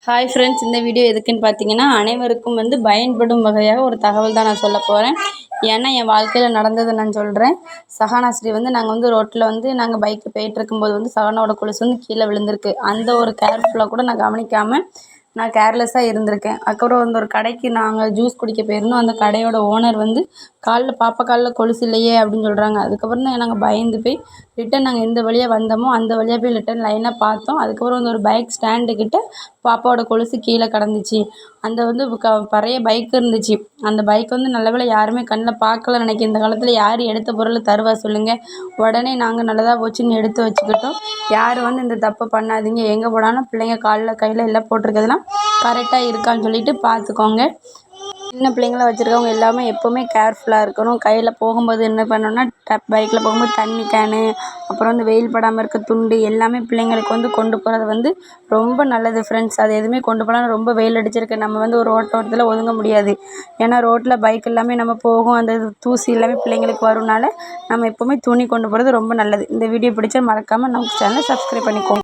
Hi friends, இந்த video எதுக்குன்னு பார்த்தீங்கன்னா, அனைவருக்கும் பயன்படும் வகையாக ஒரு தகவல் தான் நான் சொல்ல போகிறேன். ஏன்னா என் வாழ்க்கையில் நடந்ததை நான் சொல்கிறேன். சஹானாஸ்ரீ நாங்கள் ரோட்டில் நாங்கள் பைக்கில் போயிட்டுருக்கும்போது சஹானாவோட கொலுசு கீழே விழுந்திருக்கு. அந்த ஒரு கேர்ஃபுல்லாக கூட நான் கவனிக்காமல் நான் கேர்லெஸ்ஸாக இருந்திருக்கேன். அதுக்கப்புறம் ஒரு கடைக்கு நாங்கள் ஜூஸ் குடிக்க போயிருந்தோம். அந்த கடையோட ஓனர் பாப்பா காலில் கொலுசு இல்லையே அப்படின்னு சொல்கிறாங்க. அதுக்கப்புறம் தான் நாங்கள் பயந்து போய் ரிட்டன் நாங்கள் எந்த வழியாக வந்தோமோ அந்த வழியாக போய் ரிட்டன் லைனாக பார்த்தோம். அதுக்கப்புறம் ஒரு பைக் ஸ்டாண்டுக்கிட்ட பாப்பாவோட கொலுசு கீழே கிடந்துச்சு. அந்த பழைய பைக் இருந்துச்சு. அந்த பைக் நல்லவேளை யாருமே கண்ணில் பார்க்கல நினைக்கிறேன். இந்த காலத்தில் யார் எடுத்த பொருளை தருவா சொல்லுங்கள். உடனே நாங்கள் நல்லதாக போச்சுன்னு எடுத்து வச்சுக்கிட்டோம். யார் இந்த தப்பை பண்ணாதீங்க. எங்கே போனாலும் பிள்ளைங்க காலில் கையில் எல்லாம் போட்டிருக்கிறதுலாம் கரெக்டாக இருக்கான்னு சொல்லிட்டு பார்த்துக்கோங்க. சின்ன பிள்ளைங்கள வச்சுருக்கவங்க எல்லாமே எப்போவுமே கேர்ஃபுல்லாக இருக்கணும். கையில் போகும்போது என்ன பண்ணணும்னா பைக்கில் போகும்போது தண்ணி கேனு, அப்புறம் வெயில் படாமல் இருக்க துண்டு எல்லாமே பிள்ளைங்களுக்கு கொண்டு போகிறது ரொம்ப நல்லது ஃப்ரெண்ட்ஸ். அது எதுவுமே கொண்டு போனால் ரொம்ப வெயில் அடிச்சிருக்கு. நம்ம ஒரு ஓரத்தில் ஒதுங்க முடியாது. ஏன்னா ரோட்டில் பைக் எல்லாமே நம்ம போகும். அந்த தூசி எல்லாமே பிள்ளைங்களுக்கு வரும்னால நம்ம எப்போவுமே துணி கொண்டு போகிறது ரொம்ப நல்லது. இந்த வீடியோ பிடிச்சா மறக்காமல் நம்ம சேனலை சப்ஸ்கிரைப் பண்ணிக்கோங்க.